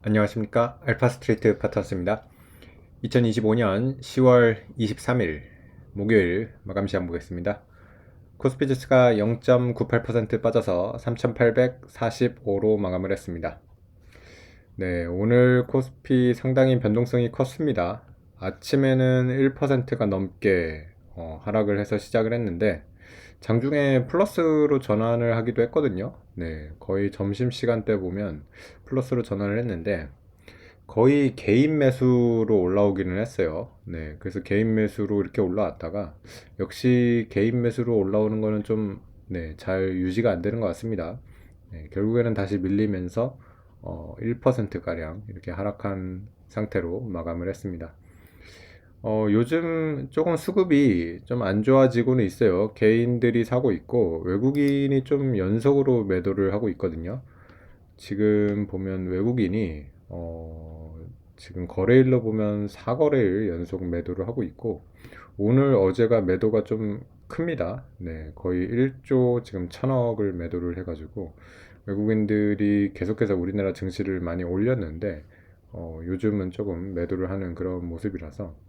안녕하십니까. 알파스트레이트 파트너스입니다. 2025년 10월 23일 목요일 마감 시장 보겠습니다. 코스피 지수가 0.98% 빠져서 3,845로 마감을 했습니다. 네, 오늘 코스피 상당히 변동성이 컸습니다. 아침에는 1%가 넘게 하락을 해서 시작을 했는데 장중에 플러스로 전환을 하기도 했거든요. 네, 거의 점심시간 때 보면 플러스로 전환을 했는데 거의 개인 매수로 올라오기는 했어요. 네, 그래서 개인 매수로 이렇게 올라왔다가 역시 개인 매수로 올라오는 거는 좀 네, 잘 유지가 안 되는 것 같습니다. 네, 결국에는 다시 밀리면서 1%가량 이렇게 하락한 상태로 마감을 했습니다. 요즘 조금 수급이 좀 안 좋아지고는 있어요. 개인들이 사고 있고 외국인이 좀 연속으로 매도를 하고 있거든요. 지금 보면 외국인이 지금 거래일로 보면 4거래일 연속 매도를 하고 있고 오늘 어제가 매도가 좀 큽니다. 네, 거의 1조 지금 1000억을 매도를 해가지고 외국인들이 계속해서 우리나라 증시를 많이 올렸는데 요즘은 조금 매도를 하는 그런 모습이라서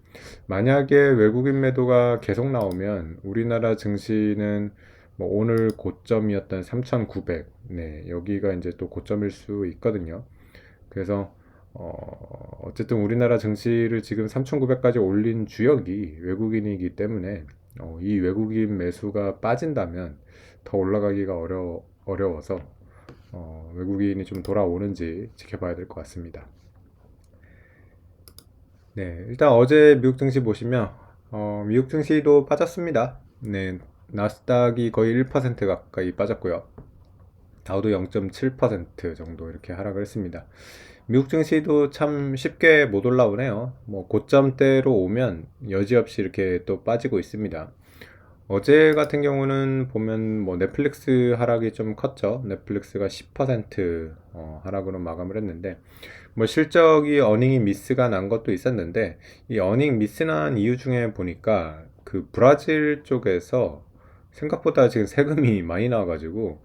만약에 외국인 매도가 계속 나오면 우리나라 증시는 뭐 오늘 고점이었던 3,900, 네, 여기가 이제 또 고점일 수 있거든요. 그래서 어쨌든 우리나라 증시를 지금 3,900까지 올린 주역이 외국인이기 때문에 이 외국인 매수가 빠진다면 더 올라가기가 어려워서 외국인이 좀 돌아오는지 지켜봐야 될 것 같습니다. 네, 일단 어제 미국 증시 보시면 미국 증시도 빠졌습니다. 네, 나스닥이 거의 1% 가까이 빠졌고요. 다우도 0.7% 정도 이렇게 하락을 했습니다. 미국 증시도 참 쉽게 못 올라오네요. 뭐 고점대로 오면 여지없이 이렇게 또 빠지고 있습니다. 어제 같은 경우는 보면 뭐 넷플릭스 하락이 좀 컸죠. 넷플릭스가 10% 하락으로 마감을 했는데 뭐 실적이 어닝이 미스가 난 것도 있었는데 이 어닝 미스 난 이유 중에 보니까 그 브라질 쪽에서 생각보다 지금 세금이 많이 나와가지고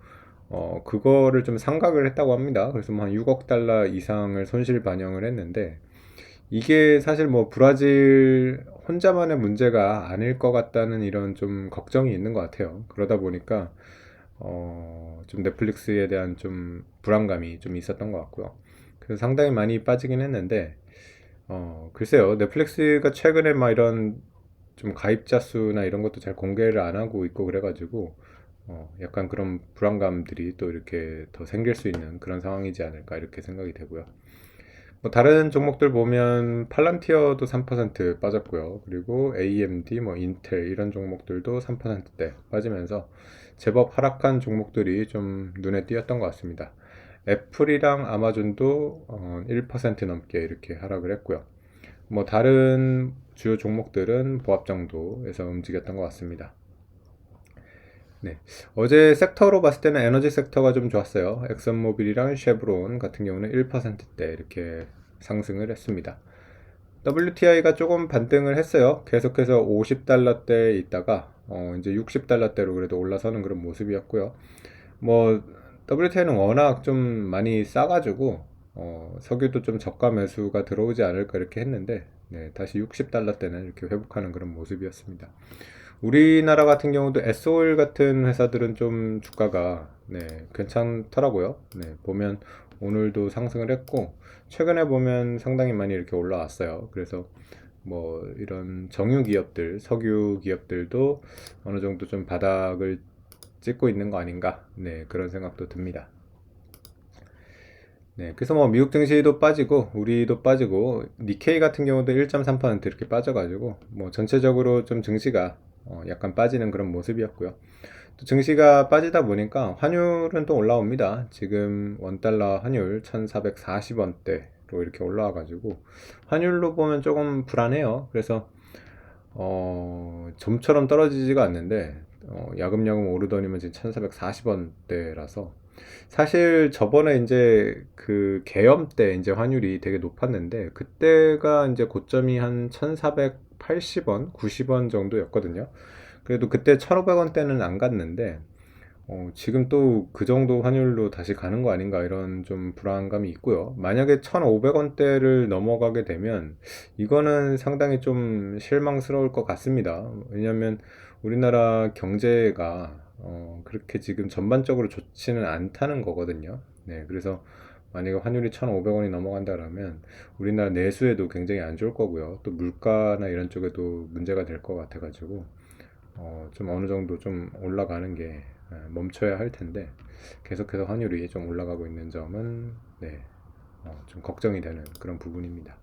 그거를 좀 상각을 했다고 합니다. 그래서 뭐 한 6억 달러 이상을 손실 반영을 했는데 이게 사실 뭐 브라질 혼자만의 문제가 아닐 것 같다는 이런 좀 걱정이 있는 것 같아요. 그러다 보니까 좀 넷플릭스에 대한 좀 불안감이 좀 있었던 것 같고요. 그래서 상당히 많이 빠지긴 했는데 글쎄요. 넷플릭스가 최근에 막 이런 좀 가입자 수나 이런 것도 잘 공개를 안 하고 있고 그래가지고 약간 그런 불안감들이 또 이렇게 더 생길 수 있는 그런 상황이지 않을까 이렇게 생각이 되고요. 뭐 다른 종목들 보면 팔란티어도 3% 빠졌고요. 그리고 AMD, 뭐 인텔 이런 종목들도 3%대 빠지면서 제법 하락한 종목들이 좀 눈에 띄었던 것 같습니다. 애플이랑 아마존도 1% 넘게 이렇게 하락을 했고요. 뭐 다른 주요 종목들은 보합 정도에서 움직였던 것 같습니다. 네. 어제 섹터로 봤을 때는 에너지 섹터가 좀 좋았어요. 엑슨모빌이랑 쉐브론 같은 경우는 1%대 이렇게 상승을 했습니다. WTI가 조금 반등을 했어요. 계속해서 50달러대에 있다가 이제 60달러대로 그래도 올라서는 그런 모습이었고요. 뭐 WTI는 워낙 좀 많이 싸가지고 석유도 좀 저가 매수가 들어오지 않을까 이렇게 했는데 네, 다시 60달러대는 이렇게 회복하는 그런 모습이었습니다. 우리나라 같은 경우도 S오일 같은 회사들은 좀 주가가 네, 괜찮더라고요. 네, 보면 오늘도 상승을 했고 최근에 보면 상당히 많이 이렇게 올라왔어요. 그래서 뭐 이런 정유 기업들, 석유 기업들도 어느 정도 좀 바닥을 찍고 있는 거 아닌가? 네, 그런 생각도 듭니다. 네, 그래서 뭐 미국 증시도 빠지고 우리도 빠지고 니케이 같은 경우도 1.3% 이렇게 빠져가지고 뭐 전체적으로 좀 증시가 약간 빠지는 그런 모습이었고요. 또 증시가 빠지다 보니까 환율은 또 올라옵니다. 지금 원달러 환율 1440원대로 이렇게 올라와가지고 환율로 보면 조금 불안해요. 그래서 좀처럼 떨어지지가 않는데 야금야금 오르더니만 지금 1440원대라서 사실 저번에 이제 그 계엄 때 이제 환율이 되게 높았는데 그때가 이제 고점이 한 1480원, 90원 정도였거든요. 그래도 그때 1500원대는 안 갔는데 지금 또 그 정도 환율로 다시 가는 거 아닌가 이런 좀 불안감이 있고요. 만약에 1,500원대를 넘어가게 되면 이거는 상당히 좀 실망스러울 것 같습니다. 왜냐하면 우리나라 경제가 그렇게 지금 전반적으로 좋지는 않다는 거거든요. 네, 그래서 만약에 환율이 1,500원이 넘어간다 그러면 우리나라 내수에도 굉장히 안 좋을 거고요. 또 물가나 이런 쪽에도 문제가 될 것 같아가지고 좀 어느 정도 좀 올라가는 게 멈춰야 할 텐데 계속해서 환율이 좀 올라가고 있는 점은 네, 좀 걱정이 되는 그런 부분입니다.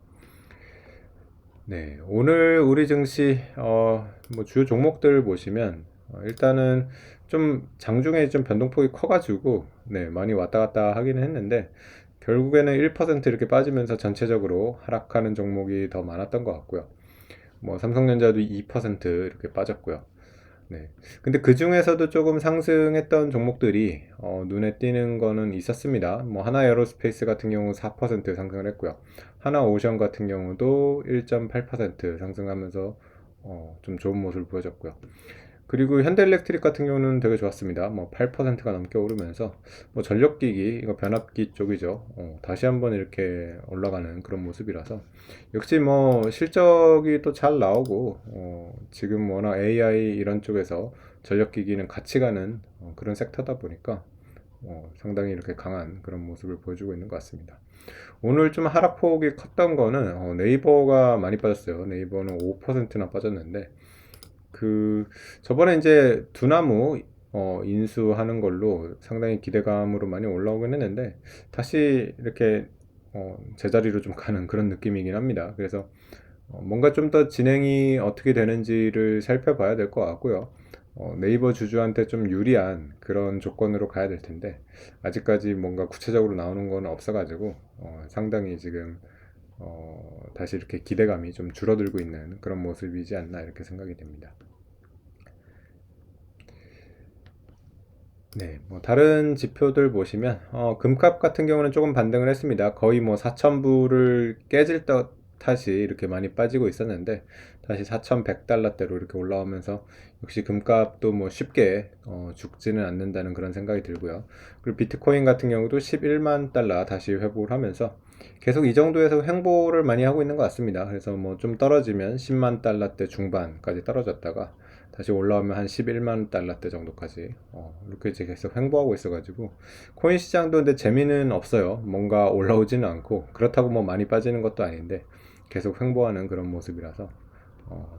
네, 오늘 우리 증시 뭐 주요 종목들 보시면 일단은 좀 장중에 좀 변동폭이 커가지고 네, 많이 왔다 갔다 하기는 했는데 결국에는 1% 이렇게 빠지면서 전체적으로 하락하는 종목이 더 많았던 것 같고요. 뭐 삼성전자도 2% 이렇게 빠졌고요. 네. 근데 그 중에서도 조금 상승했던 종목들이 눈에 띄는 거는 있었습니다. 뭐 하나 에어로스페이스 같은 경우 4% 상승을 했고요. 하나 오션 같은 경우도 1.8% 상승하면서 좀 좋은 모습을 보여줬고요. 그리고 현대일렉트릭 같은 경우는 되게 좋았습니다. 뭐 8%가 넘게 오르면서 뭐 전력기기, 이거 변압기 쪽이죠. 다시 한번 이렇게 올라가는 그런 모습이라서 역시 뭐 실적이 또 잘 나오고 지금 워낙 AI 이런 쪽에서 전력기기는 같이 가는 그런 섹터다 보니까 상당히 이렇게 강한 그런 모습을 보여주고 있는 것 같습니다. 오늘 좀 하락폭이 컸던 거는 네이버가 많이 빠졌어요. 네이버는 5%나 빠졌는데 그 저번에 이제 두나무 인수하는 걸로 상당히 기대감으로 많이 올라오긴 했는데 다시 이렇게 제자리로 좀 가는 그런 느낌이긴 합니다. 그래서 뭔가 좀 더 진행이 어떻게 되는지를 살펴봐야 될 것 같고요. 네이버 주주한테 좀 유리한 그런 조건으로 가야 될 텐데 아직까지 뭔가 구체적으로 나오는 건 없어가지고 상당히 지금 다시 이렇게 기대감이 좀 줄어들고 있는 그런 모습이지 않나 이렇게 생각이 됩니다. 네, 뭐 다른 지표들 보시면 금값 같은 경우는 조금 반등을 했습니다. 거의 뭐 4,000불을 깨질 듯이 이렇게 많이 빠지고 있었는데 다시 4,100달러대로 이렇게 올라오면서 역시 금값도 뭐 쉽게 죽지는 않는다는 그런 생각이 들고요. 그리고 비트코인 같은 경우도 11만 달러 다시 회복을 하면서 계속 이 정도에서 횡보를 많이 하고 있는 것 같습니다. 그래서 뭐 좀 떨어지면 10만 달러대 중반까지 떨어졌다가 다시 올라오면 한 11만 달러대 정도까지 이렇게 이제 계속 횡보하고 있어가지고 코인 시장도 근데 재미는 없어요. 뭔가 올라오지는 않고 그렇다고 뭐 많이 빠지는 것도 아닌데 계속 횡보하는 그런 모습이라서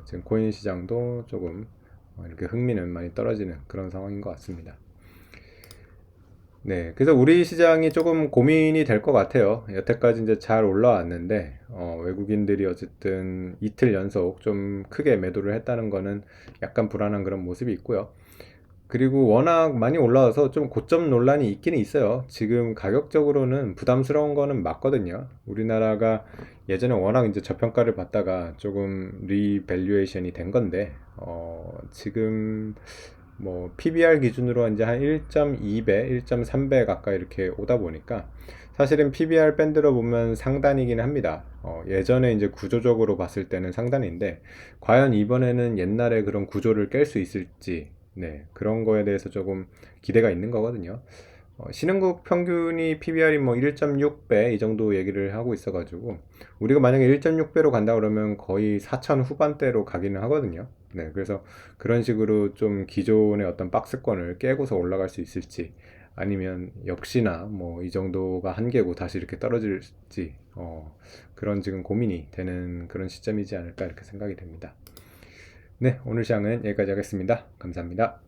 지금 코인 시장도 조금 이렇게 흥미는 많이 떨어지는 그런 상황인 것 같습니다. 네, 그래서 우리 시장이 조금 고민이 될 것 같아요. 여태까지 이제 잘 올라왔는데, 외국인들이 어쨌든 이틀 연속 좀 크게 매도를 했다는 거는 약간 불안한 그런 모습이 있고요. 그리고 워낙 많이 올라와서 좀 고점 논란이 있기는 있어요. 지금 가격적으로는 부담스러운 거는 맞거든요. 우리나라가 예전에 워낙 이제 저평가를 받다가 조금 리밸류에이션이 된 건데, 지금 뭐 PBR 기준으로 이제 한 1.2배, 1.3배 가까이 이렇게 오다 보니까 사실은 PBR 밴드로 보면 상단이긴 합니다. 예전에 이제 구조적으로 봤을 때는 상단인데 과연 이번에는 옛날에 그런 구조를 깰 수 있을지 네, 그런 거에 대해서 조금 기대가 있는 거거든요. 신흥국 평균이 PBR이 뭐 1.6배 이 정도 얘기를 하고 있어가지고 우리가 만약에 1.6배로 간다 그러면 거의 4천 후반대로 가기는 하거든요. 네, 그래서 그런 식으로 좀 기존의 어떤 박스권을 깨고서 올라갈 수 있을지 아니면 역시나 뭐 이 정도가 한계고 다시 이렇게 떨어질지 그런 지금 고민이 되는 그런 시점이지 않을까 이렇게 생각이 됩니다. 네, 오늘 시장은 여기까지 하겠습니다. 감사합니다.